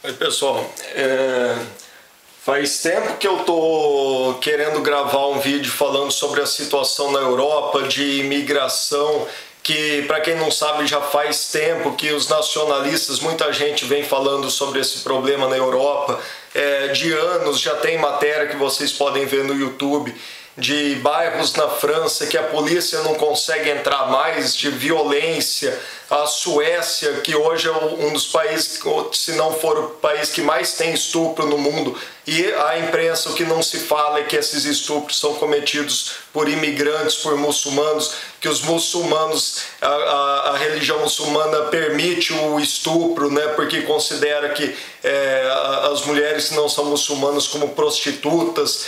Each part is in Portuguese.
Oi pessoal, faz tempo que eu tô querendo gravar um vídeo falando sobre a situação na Europa de imigração, que para quem não sabe já faz tempo que os nacionalistas, muita gente vem falando sobre esse problema na Europa, de anos, já tem matéria que vocês podem ver no YouTube, de bairros na França que a polícia não consegue entrar mais, de violência. A Suécia, que hoje é um dos países, se não for o país que mais tem estupro no mundo, e a imprensa, o que não se fala é que esses estupros são cometidos por imigrantes, por muçulmanos, que os muçulmanos, a religião muçulmana permite o estupro, né, porque considera que as mulheres que não são muçulmanas como prostitutas.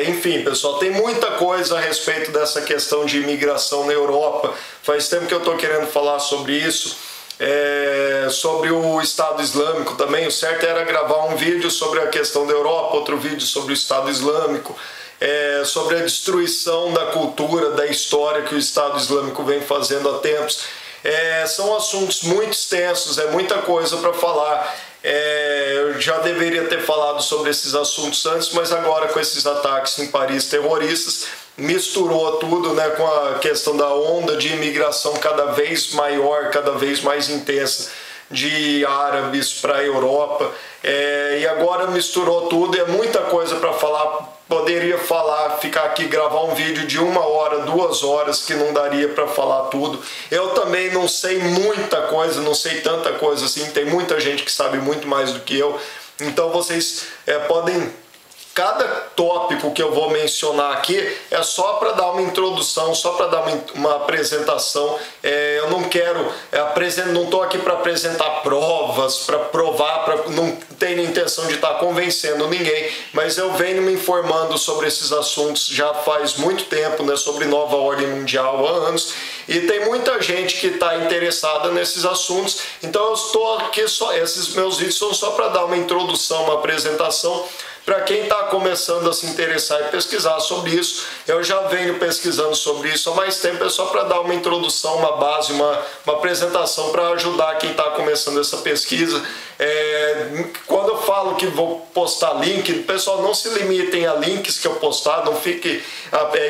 Enfim, pessoal, tem muita coisa a respeito dessa questão de imigração na Europa. Faz tempo que eu estou querendo falar sobre isso, sobre o Estado Islâmico também. O certo era gravar um vídeo sobre a questão da Europa, outro vídeo sobre o Estado Islâmico, sobre a destruição da cultura, da história que o Estado Islâmico vem fazendo há tempos. São assuntos muito extensos, é muita coisa para falar. Eu já deveria ter falado sobre esses assuntos antes, mas agora com esses ataques em Paris terroristas, misturou tudo, né, com a questão da onda de imigração cada vez maior, cada vez mais intensa de árabes para a Europa, e agora misturou tudo, é muita coisa para falar. Poderia falar, ficar aqui, gravar um vídeo de 1 hora, 2 horas, que não daria para falar tudo. Eu também não sei muita coisa, não sei tanta coisa assim, tem muita gente que sabe muito mais do que eu, então vocês podem... Cada tópico que eu vou mencionar aqui é só para dar uma introdução, só para dar uma apresentação. Eu não quero, não estou aqui para apresentar provas, para provar, não tenho intenção de estar convencendo ninguém, mas eu venho me informando sobre esses assuntos já faz muito tempo, né, sobre nova ordem mundial há anos, e tem muita gente que está interessada nesses assuntos, então eu estou aqui esses meus vídeos são só para dar uma introdução, uma apresentação, para quem está começando a se interessar e pesquisar sobre isso. Eu já venho pesquisando sobre isso há mais tempo, é só para dar uma introdução, uma base, uma apresentação para ajudar quem está começando essa pesquisa. Quando eu falo que vou postar link, pessoal, não se limitem a links que eu postar, não fiquem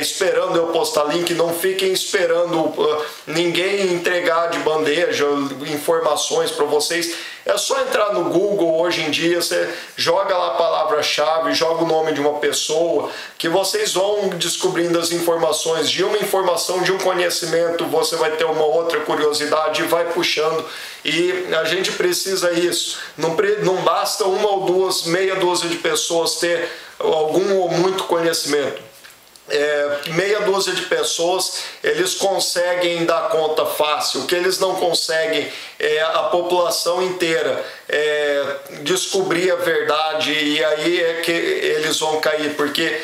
esperando eu postar link, não fiquem esperando ninguém entregar de bandeja informações para vocês. É só entrar no Google hoje em dia, você joga lá a palavra-chave, joga o nome de uma pessoa, que vocês vão descobrindo as informações. De uma informação, de um conhecimento, você vai ter uma outra curiosidade e vai puxando. E a gente precisa isso. Não basta uma ou duas, meia dúzia de pessoas ter algum ou muito conhecimento. Meia dúzia de pessoas, eles conseguem dar conta fácil. O que eles não conseguem é a população inteira descobrir a verdade, e aí é que eles vão cair, porque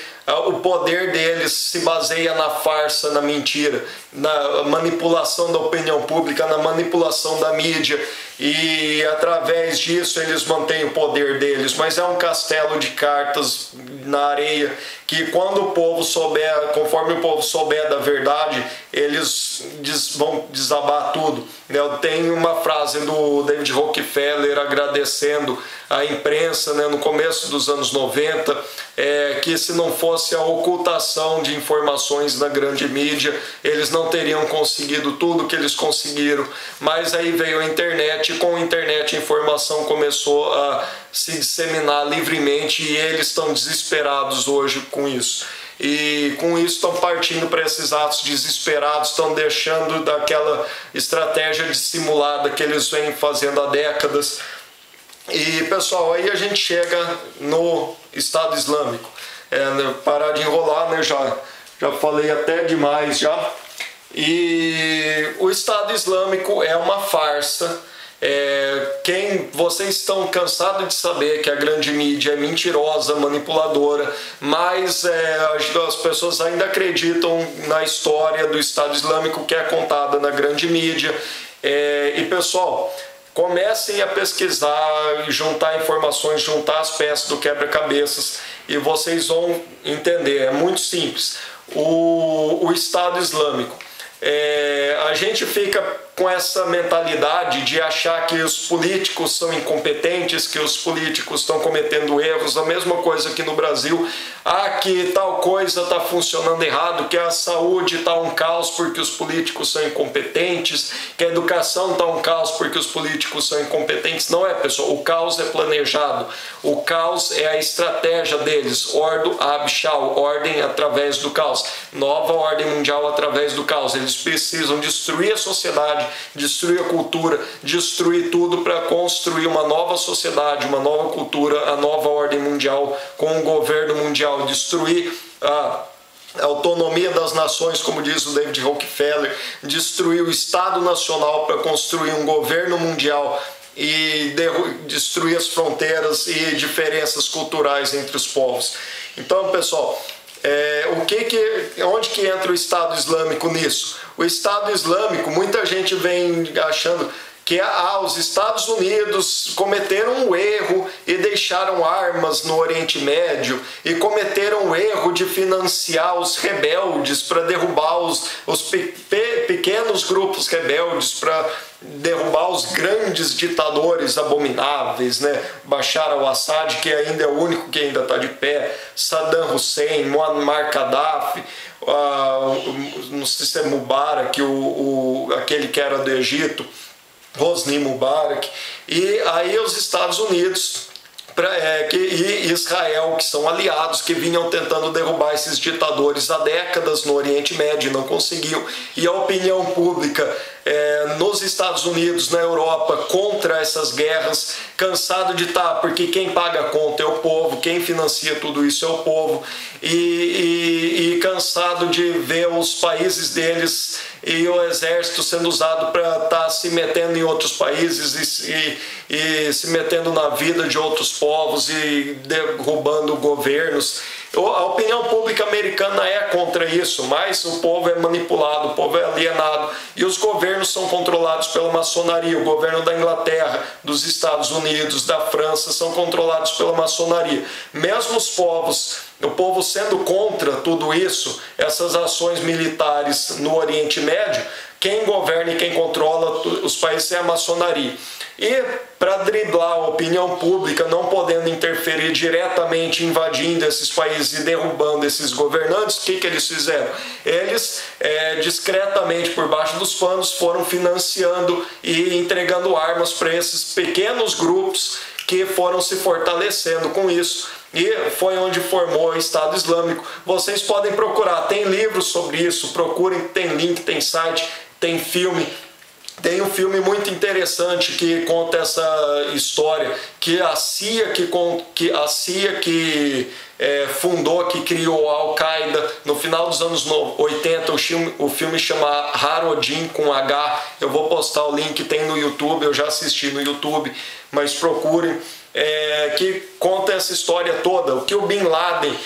o poder deles se baseia na farsa, na mentira, na manipulação da opinião pública, na manipulação da mídia, e através disso eles mantêm o poder deles. Mas é um castelo de cartas na areia, que quando o povo souber, conforme o povo souber da verdade, eles vão desabar tudo. Eu tenho uma frase do David Rockefeller agradecendo a imprensa, né, no começo dos anos 90, que se não fosse a ocultação de informações na grande mídia, eles não teriam conseguido tudo que eles conseguiram. Mas aí veio a internet, e com a internet a informação começou a se disseminar livremente, e eles estão desesperados hoje com isso. E com isso estão partindo para esses atos desesperados, estão deixando daquela estratégia dissimulada que eles vêm fazendo há décadas. E pessoal, aí a gente chega no Estado Islâmico. Parar de enrolar, né? Já falei até demais já. E o Estado Islâmico é uma farsa. Vocês estão cansados de saber que a grande mídia é mentirosa, manipuladora, mas as pessoas ainda acreditam na história do Estado Islâmico que é contada na grande mídia. E pessoal, comecem a pesquisar, juntar informações, juntar as peças do quebra-cabeças, e vocês vão entender. É muito simples. O Estado Islâmico, a gente fica com essa mentalidade de achar que os políticos são incompetentes, que os políticos estão cometendo erros, a mesma coisa aqui no Brasil, que tal coisa está funcionando errado, que a saúde está um caos porque os políticos são incompetentes, que a educação está um caos porque os políticos são incompetentes. Não é, pessoal, o caos é planejado, o caos é a estratégia deles, Ordo ab chao, ordem através do caos, nova ordem mundial através do caos. Eles precisam destruir a sociedade, destruir a cultura, destruir tudo para construir uma nova sociedade, uma nova cultura, a nova ordem mundial com um governo mundial, destruir a autonomia das nações, como diz o David Rockefeller, destruir o Estado Nacional para construir um governo mundial e destruir as fronteiras e diferenças culturais entre os povos. Então, pessoal, onde que entra o Estado Islâmico nisso? O Estado Islâmico, muita gente vem achando que os Estados Unidos cometeram um erro e deixaram armas no Oriente Médio e cometeram o erro de financiar os rebeldes para derrubar os pequenos grupos rebeldes, para derrubar os grandes ditadores abomináveis, né? Bashar al-Assad, que ainda é o único que ainda está de pé, Saddam Hussein, Muammar Gaddafi, não sei se é Mubarak, aquele que era do Egito, Hosni Mubarak, e aí os Estados Unidos e Israel, que são aliados, que vinham tentando derrubar esses ditadores há décadas no Oriente Médio e não conseguiam, e a opinião pública nos Estados Unidos, na Europa, contra essas guerras, cansado de porque quem paga a conta é o povo, quem financia tudo isso é o povo, e cansado de ver os países deles e o exército sendo usado para estar se metendo em outros países e se metendo na vida de outros povos e derrubando governos. A opinião pública americana é contra isso, mas o povo é manipulado, o povo é alienado e os governos são controlados pela maçonaria. O governo da Inglaterra, dos Estados Unidos, da França são controlados pela maçonaria. Mesmo o povo sendo contra tudo isso, essas ações militares no Oriente Médio, quem governa e quem controla os países é a maçonaria. E para driblar a opinião pública, não podendo interferir diretamente, invadindo esses países e derrubando esses governantes, o que eles fizeram? Eles, discretamente, por baixo dos panos, foram financiando e entregando armas para esses pequenos grupos que foram se fortalecendo com isso. E foi onde formou o Estado Islâmico. Vocês podem procurar, tem livros sobre isso, procurem, tem link, tem site, tem filme. Tem um filme muito interessante que conta essa história, que a CIA fundou, que criou a Al-Qaeda no final dos anos 80. O filme chama Harodin, com H. Eu vou postar o link, tem no YouTube, eu já assisti no YouTube, mas procurem. Que conta essa história toda, o que o Bin Laden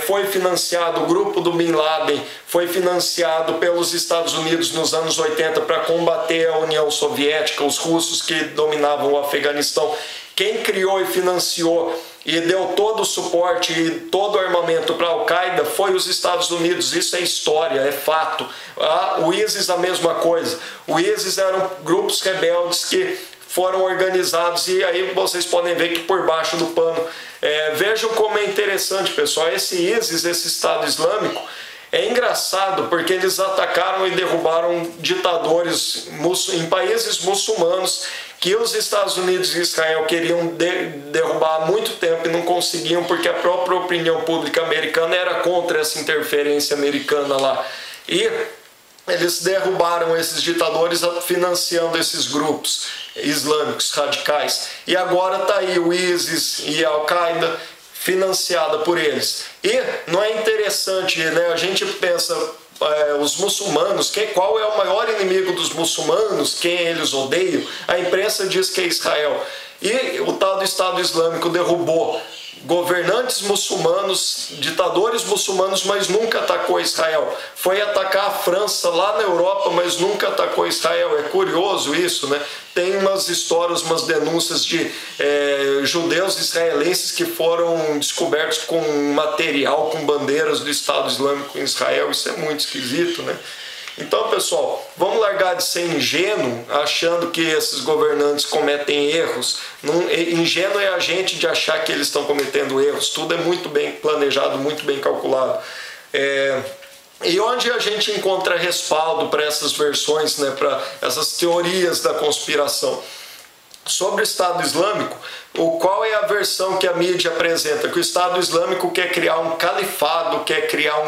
foi financiado, o grupo do Bin Laden foi financiado pelos Estados Unidos nos anos 80 para combater a União Soviética, os russos que dominavam o Afeganistão. Quem criou e financiou e deu todo o suporte e todo o armamento para a Al-Qaeda foi os Estados Unidos. Isso é história, é fato. O ISIS a mesma coisa. O ISIS eram grupos rebeldes que foram organizados, e aí vocês podem ver que por baixo do pano, vejam como é interessante, pessoal, esse ISIS, esse Estado Islâmico, é engraçado porque eles atacaram e derrubaram ditadores em países muçulmanos que os Estados Unidos e Israel queriam derrubar há muito tempo e não conseguiam, porque a própria opinião pública americana era contra essa interferência americana lá. E eles derrubaram esses ditadores financiando esses grupos islâmicos radicais. E agora está aí o ISIS e a Al-Qaeda financiada por eles. E não é interessante, né? A gente pensa, os muçulmanos, qual é o maior inimigo dos muçulmanos, quem eles odeiam? A imprensa diz que é Israel. E o tal do Estado Islâmico derrubou governantes muçulmanos, ditadores muçulmanos, mas nunca atacou Israel. Foi atacar a França lá na Europa, mas nunca atacou Israel. É curioso isso, né? Tem umas histórias, umas denúncias de judeus israelenses que foram descobertos com material, com bandeiras do Estado Islâmico em Israel. Isso é muito esquisito, né? Então, pessoal, vamos largar de ser ingênuo, achando que esses governantes cometem erros. Ingênuo é a gente de achar que eles estão cometendo erros. Tudo é muito bem planejado, muito bem calculado. E onde a gente encontra respaldo para essas versões, né, para essas teorias da conspiração? Sobre o Estado Islâmico, qual é a versão que a mídia apresenta? Que o Estado Islâmico quer criar um califado, quer criar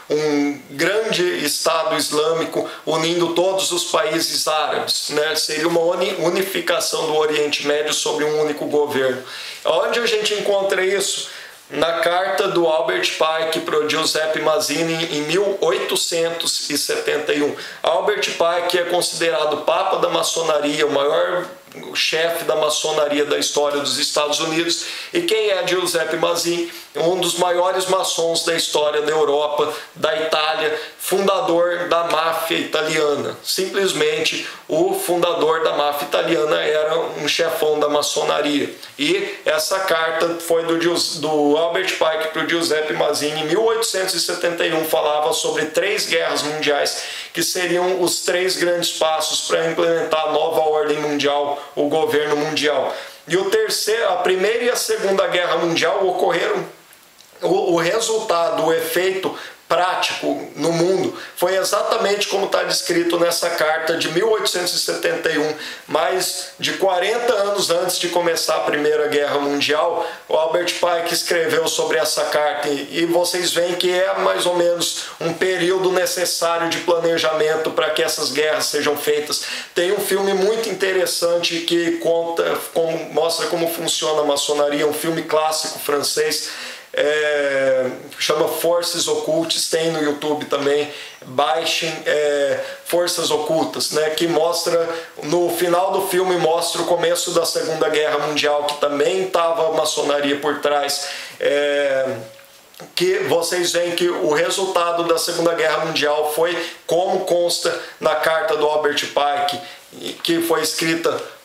um grande Estado Islâmico unindo todos os países árabes, né? Seria uma unificação do Oriente Médio sobre um único governo. Onde a gente encontra isso? Na carta do Albert Pike para o Giuseppe Mazzini em 1871. Albert Pike é considerado Papa da maçonaria, o maior chefe da maçonaria da história dos Estados Unidos. E quem é Giuseppe Mazzini? Um dos maiores maçons da história da Europa, da Itália, fundador da máfia italiana. Simplesmente o fundador da máfia italiana era um chefão da maçonaria. E essa carta foi do Albert Pike para o Giuseppe Mazzini em 1871, falava sobre 3 guerras mundiais, que seriam os 3 grandes passos para implementar a nova ordem mundial, o governo mundial. E a Primeira e a Segunda Guerra Mundial ocorreram, o resultado, o efeito prático no mundo foi exatamente como está descrito nessa carta de 1871, mais de 40 anos antes de começar a Primeira Guerra Mundial. O Albert Pike escreveu sobre essa carta e vocês veem que é mais ou menos um período necessário de planejamento para que essas guerras sejam feitas. Tem um filme muito interessante que mostra como funciona a maçonaria, um filme clássico francês, chama Forças Ocultas, tem no YouTube também, baixem, Forças Ocultas, né, que mostra, no final do filme mostra o começo da Segunda Guerra Mundial, que também estava a maçonaria por trás, que vocês veem que o resultado da Segunda Guerra Mundial foi como consta na carta do Albert Pike, que foi escrita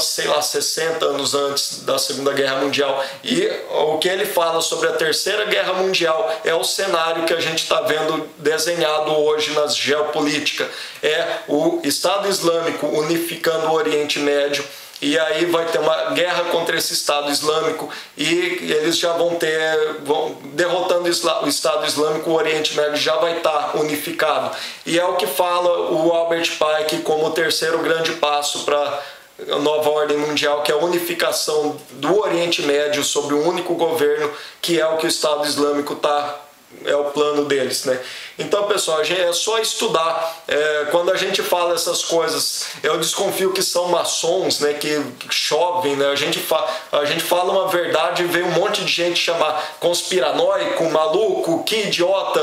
sei lá, 60 anos antes da Segunda Guerra Mundial. E o que ele fala sobre a Terceira Guerra Mundial é o cenário que a gente está vendo desenhado hoje na geopolítica. É o Estado Islâmico unificando o Oriente Médio, e aí vai ter uma guerra contra esse Estado Islâmico e eles já derrotando o Estado Islâmico, o Oriente Médio já vai estar unificado. E é o que fala o Albert Pike como o terceiro grande passo para a nova ordem mundial, que é a unificação do Oriente Médio sobre um único governo, que é o que o Estado Islâmico é o plano deles, né? Então, pessoal, é só estudar. Quando a gente fala essas coisas, eu desconfio que são maçons, né, que chovem, né? A gente fala uma verdade e vem um monte de gente chamar conspiranoico, maluco, que idiota,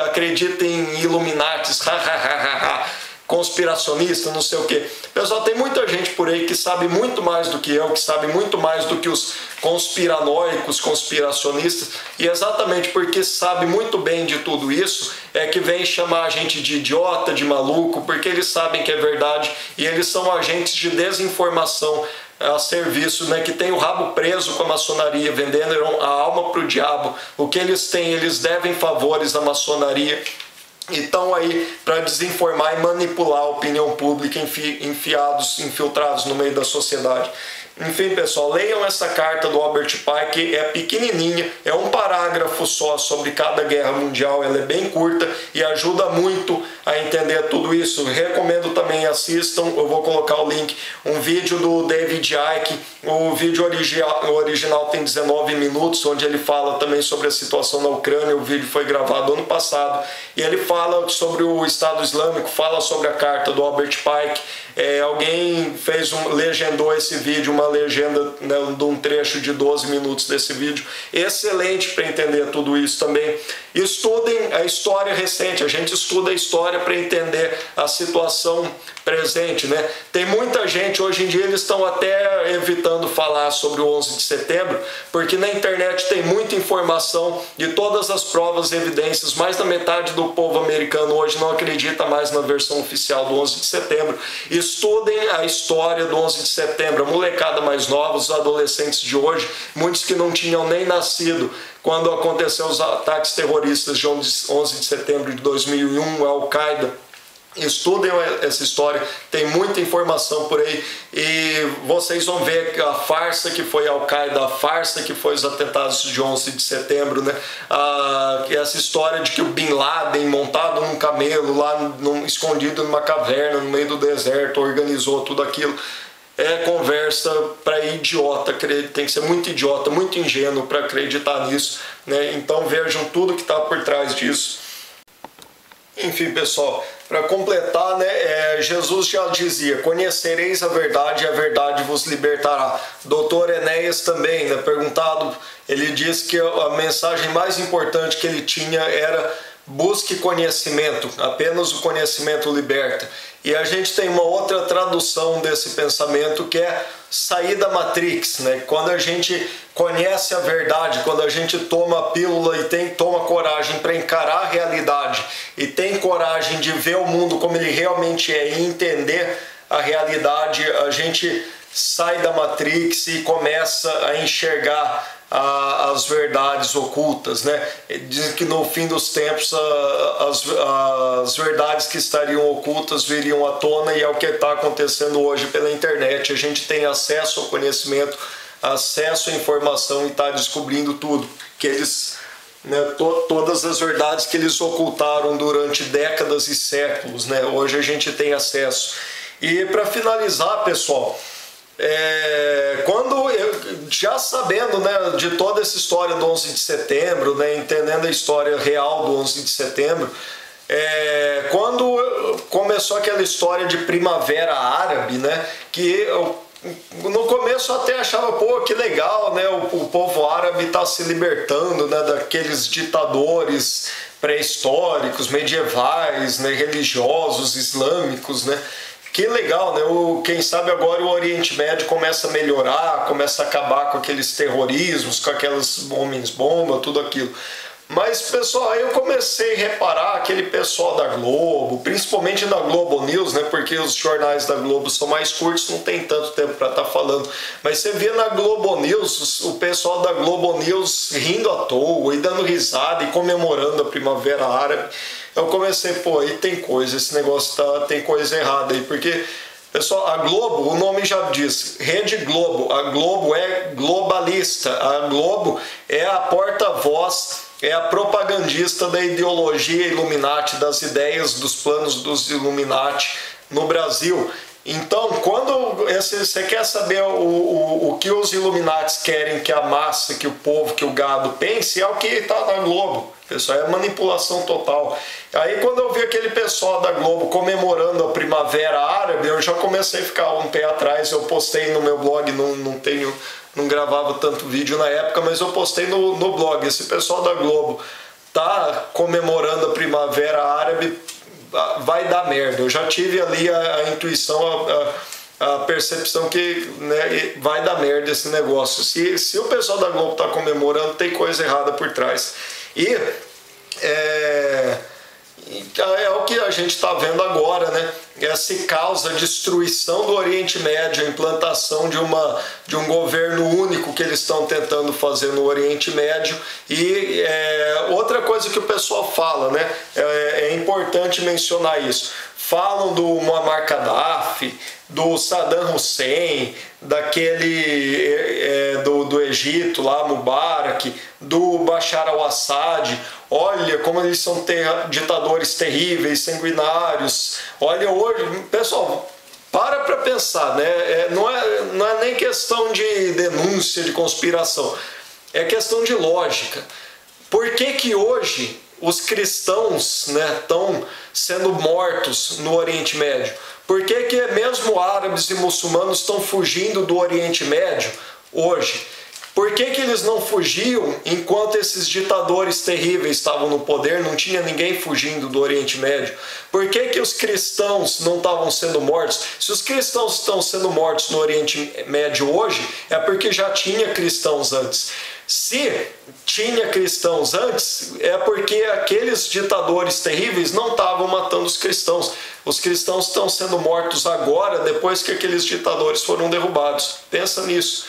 acredita em Illuminatis, conspiracionista, não sei o que. Pessoal, tem muita gente por aí que sabe muito mais do que eu, que sabe muito mais do que os conspiranoicos, conspiracionistas, e exatamente porque sabe muito bem de tudo isso é que vem chamar a gente de idiota, de maluco, porque eles sabem que é verdade e eles são agentes de desinformação a serviço, né, que tem o rabo preso com a maçonaria, vendendo a alma para o diabo. O que eles têm, eles devem favores à maçonaria. E estão aí para desinformar e manipular a opinião pública, infiltrados no meio da sociedade. Enfim, pessoal, leiam essa carta do Albert Pike, é pequenininha, é um parágrafo só sobre cada guerra mundial, ela é bem curta e ajuda muito a entender tudo isso. Recomendo também, assistam, eu vou colocar o link, um vídeo do David Icke, o vídeo original tem 19 minutos, onde ele fala também sobre a situação na Ucrânia, o vídeo foi gravado ano passado, e ele fala sobre o Estado Islâmico, fala sobre a carta do Albert Pike. Alguém legendou esse vídeo, uma legenda, né, de um trecho de 12 minutos desse vídeo, excelente para entender tudo isso também. Estudem a história recente, a gente estuda a história para entender a situação presente, né? Tem muita gente, hoje em dia eles estão até evitando falar sobre o 11 de setembro, porque na internet tem muita informação de todas as provas e evidências, mais da metade do povo americano hoje não acredita mais na versão oficial do 11 de setembro. Estudem a história do 11 de setembro, a molecada mais nova, os adolescentes de hoje, muitos que não tinham nem nascido quando aconteceu os ataques terroristas de 11 de setembro de 2001, a Al-Qaeda Estudem essa história, tem muita informação por aí e vocês vão ver a farsa que foi a Al-Qaeda, a farsa que foi os atentados de 11 de setembro, né? Essa história de que o Bin Laden, montado num camelo, lá escondido numa caverna no meio do deserto, organizou tudo aquilo. É conversa para idiota, tem que ser muito idiota, muito ingênuo para acreditar nisso, né? Então vejam tudo que está por trás disso. Enfim, pessoal, para completar, né, Jesus já dizia: conhecereis a verdade e a verdade vos libertará. Doutor Enéas também, né, perguntado, ele disse que a mensagem mais importante que ele tinha era: busque conhecimento, apenas o conhecimento liberta. E a gente tem uma outra tradução desse pensamento que é sair da Matrix, né? Quando a gente conhece a verdade, quando a gente toma a pílula e toma coragem para encarar a realidade e tem coragem de ver o mundo como ele realmente é e entender a realidade, a gente sai da Matrix e começa a enxergar as verdades ocultas, né? Dizem que no fim dos tempos as verdades que estariam ocultas viriam à tona, e é o que está acontecendo hoje pela internet. A gente tem acesso ao conhecimento, acesso à informação e está descobrindo tudo que eles, né, todas as verdades que eles ocultaram durante décadas e séculos, né? Hoje a gente tem acesso. E para finalizar, pessoal, quando já sabendo, né, de toda essa história do 11 de setembro, né, entendendo a história real do 11 de setembro, quando começou aquela história de primavera árabe, né, que no começo eu até achava, pô, que legal, né, o povo árabe está se libertando, né, daqueles ditadores pré-históricos, medievais, né, religiosos, islâmicos, né. Que legal, né? Quem sabe agora o Oriente Médio começa a melhorar, começa a acabar com aqueles terrorismos, com aquelas homens-bomba, tudo aquilo. Mas, pessoal, aí eu comecei a reparar aquele pessoal da Globo, principalmente da Globo News, né? Porque os jornais da Globo são mais curtos, não tem tanto tempo para estar falando. Mas você vê na Globo News, o pessoal da Globo News rindo à toa e dando risada e comemorando a Primavera Árabe. Eu comecei, pô, aí tem coisa, esse negócio tem coisa errada aí, porque, pessoal, a Globo, o nome já diz, Rede Globo, a Globo é globalista, a Globo é a porta-voz, é a propagandista da ideologia Illuminati, das ideias, dos planos dos Illuminati no Brasil. Então, quando você quer saber o que os Illuminatis querem que a massa, que o povo, que o gado pense, é o que está na Globo. Pessoal, é manipulação total. Aí quando eu vi aquele pessoal da Globo comemorando a Primavera Árabe, eu já comecei a ficar um pé atrás. Eu postei no meu blog, não gravava tanto vídeo na época, mas eu postei no blog. Esse pessoal da Globo tá comemorando a Primavera Árabe, vai dar merda. Eu já tive ali a intuição, a percepção que, né, vai dar merda esse negócio. Se o pessoal da Globo tá comemorando, tem coisa errada por trás. E é o que a gente está vendo agora, né? Essa causa a destruição do Oriente Médio, a implantação de um governo único que eles estão tentando fazer no Oriente Médio. E outra coisa que o pessoal fala, né? É importante mencionar isso. Falam do Muammar Gaddafi, do Saddam Hussein, do Egito lá, Mubarak, do Bashar al-Assad. Olha como eles são ditadores terríveis, sanguinários. Olha hoje, pessoal, para pensar, né? Não é nem questão de denúncia, de conspiração, é questão de lógica. Por que hoje os cristãos, né, estão sendo mortos no Oriente Médio? Por que mesmo árabes e muçulmanos estão fugindo do Oriente Médio hoje? Por que eles não fugiam enquanto esses ditadores terríveis estavam no poder? Não tinha ninguém fugindo do Oriente Médio. Por que os cristãos não estavam sendo mortos? Se os cristãos estão sendo mortos no Oriente Médio hoje, é porque já tinha cristãos antes. Se tinha cristãos antes, é porque aqueles ditadores terríveis não estavam matando os cristãos. Os cristãos estão sendo mortos agora, depois que aqueles ditadores foram derrubados. Pensa nisso.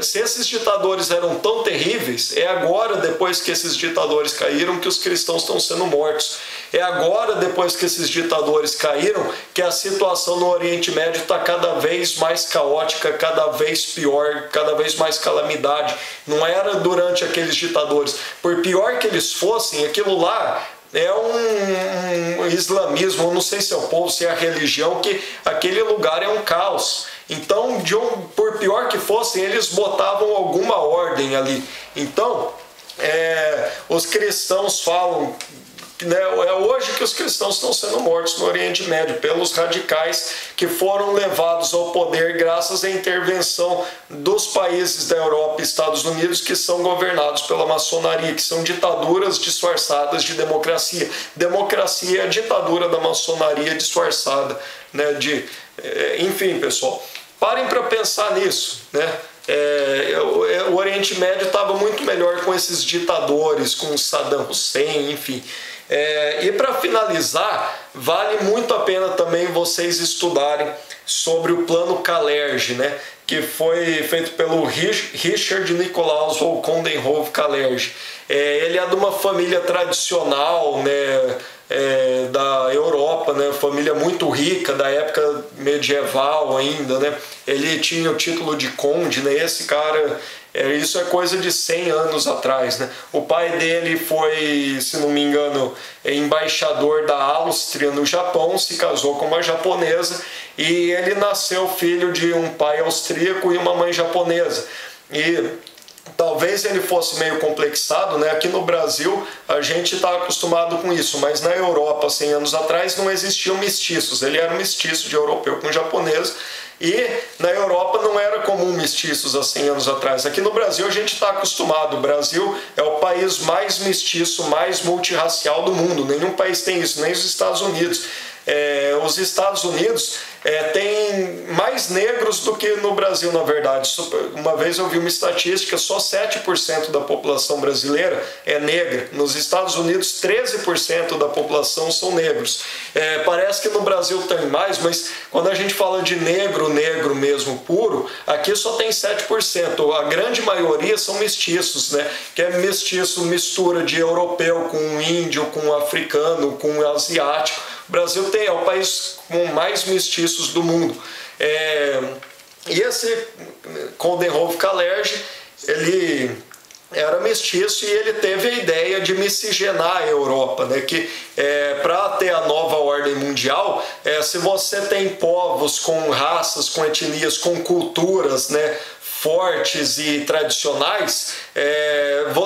Se esses ditadores eram tão terríveis, é agora, depois que esses ditadores caíram, que os cristãos estão sendo mortos. É agora, depois que esses ditadores caíram, que a situação no Oriente Médio está cada vez mais caótica, cada vez pior, cada vez mais calamidade. Não era durante aqueles ditadores. Por pior que eles fossem, aquilo lá é um islamismo, eu não sei se é o povo, se é a religião, que aquele lugar é um caos. Então, por pior que fossem, eles botavam alguma ordem ali. Então, os cristãos falam, né, é hoje que os cristãos estão sendo mortos no Oriente Médio pelos radicais que foram levados ao poder graças à intervenção dos países da Europa e Estados Unidos, que são governados pela maçonaria, que são ditaduras disfarçadas de democracia. Democracia é a ditadura da maçonaria disfarçada, né, enfim, pessoal, parem para pensar nisso, né? O Oriente Médio estava muito melhor com esses ditadores, com Saddam Hussein, enfim. E para finalizar, vale muito a pena também vocês estudarem sobre o Plano Kalergi, né, que foi feito pelo Richard Nicolaus von Coudenhove-Kalergi. Ele é de uma família tradicional, né, da Europa, né, família muito rica, da época medieval ainda, né. Ele tinha o título de conde, né, esse cara, isso é coisa de 100 anos atrás, né. O pai dele foi, se não me engano, embaixador da Áustria no Japão, se casou com uma japonesa e ele nasceu filho de um pai austríaco e uma mãe japonesa. E talvez ele fosse meio complexado, né? Aqui no Brasil a gente está acostumado com isso, mas na Europa, 100 anos atrás, não existiam mestiços. Ele era um mestiço de europeu com japonês, e na Europa não era comum mestiços há 100 anos atrás. Aqui no Brasil a gente está acostumado. O Brasil é o país mais mestiço, mais multirracial do mundo. Nenhum país tem isso, nem os Estados Unidos. Os Estados Unidos tem mais negros do que no Brasil, na verdade. Uma vez eu vi uma estatística, só 7% da população brasileira é negra. Nos Estados Unidos, 13% da população são negros. Parece que no Brasil tem mais, mas quando a gente fala de negro, negro mesmo puro, aqui só tem 7%. A grande maioria são mestiços, né? Que é mestiço, mistura de europeu com índio, com africano, com asiático. O Brasil é o país com mais mestiços do mundo. E esse Coudenhove-Kalergi, ele era mestiço e ele teve a ideia de miscigenar a Europa, né? Que para ter a nova ordem mundial, se você tem povos com raças, com etnias, com culturas, né, fortes e tradicionais,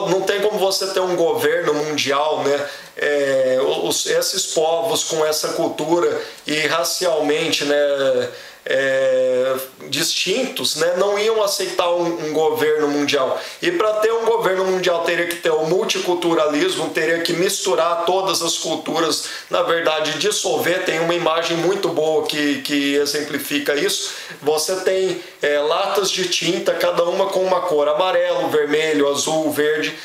não tem como você ter um governo mundial, né? Esses povos com essa cultura e racialmente, né, distintos, né, não iam aceitar um governo mundial. E para ter um governo mundial teria que ter o multiculturalismo, teria que misturar todas as culturas, na verdade dissolver. Tem uma imagem muito boa que exemplifica isso. Você tem latas de tinta, cada uma com uma cor: amarelo, vermelho, azul, verde.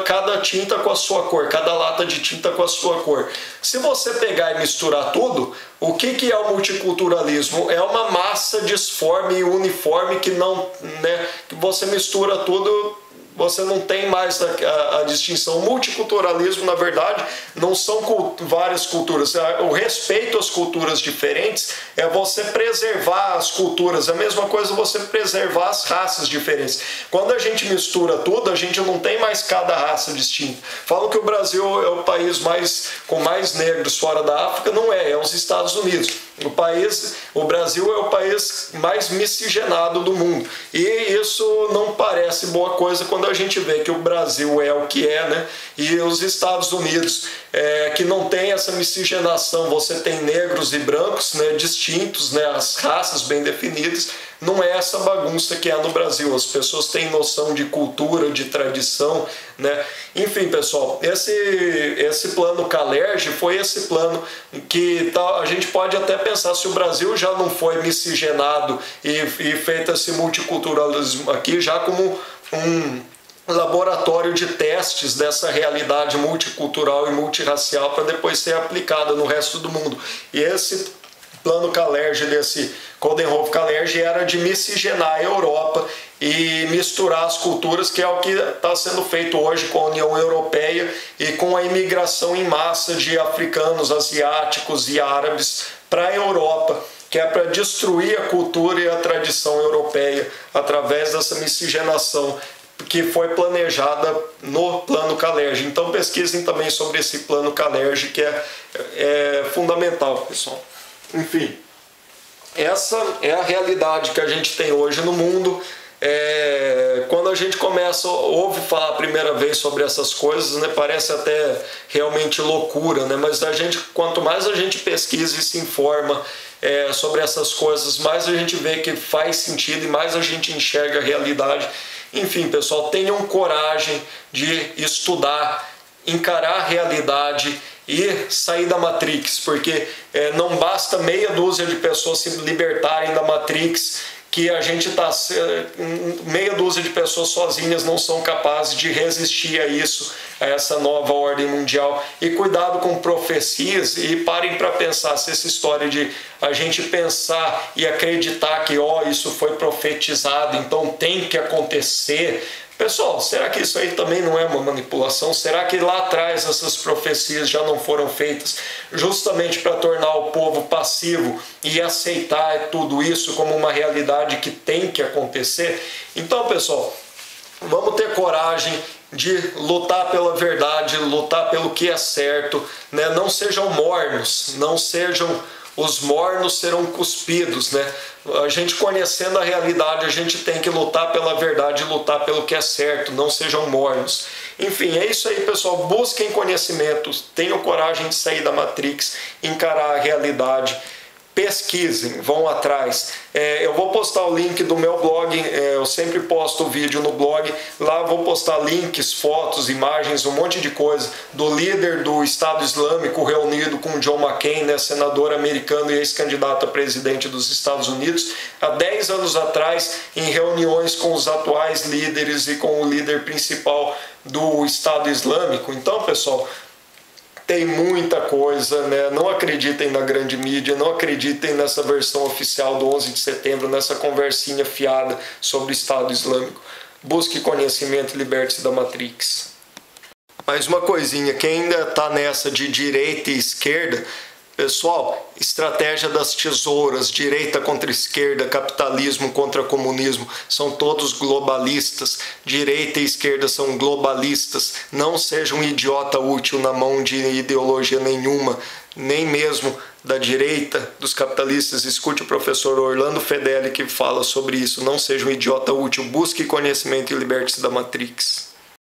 Cada tinta com a sua cor, cada lata de tinta com a sua cor. Se você pegar e misturar tudo, o que é o multiculturalismo? É uma massa disforme e uniforme que não, né, que você mistura tudo, você não tem mais a distinção. O multiculturalismo, na verdade, não são várias culturas. O respeito às culturas diferentes é você preservar as culturas. A mesma coisa você preservar as raças diferentes. Quando a gente mistura tudo, a gente não tem mais cada raça distinta. Falam que o Brasil é o país com mais negros fora da África. Não é os Estados Unidos. O Brasil é o país mais miscigenado do mundo. E isso não parece boa coisa quando a gente vê que o Brasil é o que é, né? E os Estados Unidos, que não tem essa miscigenação, você tem negros e brancos, né, distintos, né, as raças bem definidas. Não é essa bagunça que é no Brasil. As pessoas têm noção de cultura, de tradição, né? Enfim, pessoal, esse plano Kalergi foi esse plano que a gente pode até pensar, se o Brasil já não foi miscigenado e feito esse multiculturalismo aqui já como um laboratório de testes dessa realidade multicultural e multirracial para depois ser aplicada no resto do mundo. E esse plano Kalergi, desse Coudenhove-Kalergi, era de miscigenar a Europa e misturar as culturas, que é o que está sendo feito hoje com a União Europeia e com a imigração em massa de africanos, asiáticos e árabes para a Europa, que é para destruir a cultura e a tradição europeia através dessa miscigenação que foi planejada no Plano Kalergi. Então pesquisem também sobre esse Plano Kalergi, que é fundamental, pessoal. Enfim, essa é a realidade que a gente tem hoje no mundo. Quando a gente ouve falar a primeira vez sobre essas coisas, né, parece até realmente loucura, né? Mas quanto mais a gente pesquisa e se informa sobre essas coisas, mais a gente vê que faz sentido e mais a gente enxerga a realidade. Enfim, pessoal, tenham coragem de estudar, encarar a realidade e sair da Matrix, porque não basta meia dúzia de pessoas se libertarem da Matrix, que a gente meia dúzia de pessoas sozinhas não são capazes de resistir a isso, a essa nova ordem mundial. E cuidado com profecias, e parem para pensar se essa história de a gente pensar e acreditar que isso foi profetizado, então tem que acontecer. Pessoal, será que isso aí também não é uma manipulação? Será que lá atrás essas profecias já não foram feitas justamente para tornar o povo passivo e aceitar tudo isso como uma realidade que tem que acontecer? Então, pessoal, vamos ter coragem de lutar pela verdade, lutar pelo que é certo, né? Não sejam mornos, os mornos serão cuspidos, né? A gente conhecendo a realidade, a gente tem que lutar pela verdade, lutar pelo que é certo, não sejam mornos. Enfim, é isso aí, pessoal. Busquem conhecimento, tenham coragem de sair da Matrix, encarar a realidade. Pesquisem, vão atrás. Eu vou postar o link do meu blog, eu sempre posto o vídeo no blog, lá vou postar links, fotos, imagens, um monte de coisa do líder do Estado Islâmico reunido com John McCain, né, senador americano e ex-candidato a presidente dos Estados Unidos, há 10 anos atrás, em reuniões com os atuais líderes e com o líder principal do Estado Islâmico. Então, pessoal, tem muita coisa, né? Não acreditem na grande mídia, não acreditem nessa versão oficial do 11 de setembro, nessa conversinha fiada sobre o Estado Islâmico. Busque conhecimento e liberte-se da Matrix. Mais uma coisinha, quem ainda está nessa de direita e esquerda, pessoal, estratégia das tesouras, direita contra esquerda, capitalismo contra comunismo, são todos globalistas. Direita e esquerda são globalistas. Não seja um idiota útil na mão de ideologia nenhuma, nem mesmo da direita, dos capitalistas. Escute o professor Orlando Fedeli que fala sobre isso. Não seja um idiota útil, busque conhecimento e liberte-se da Matrix.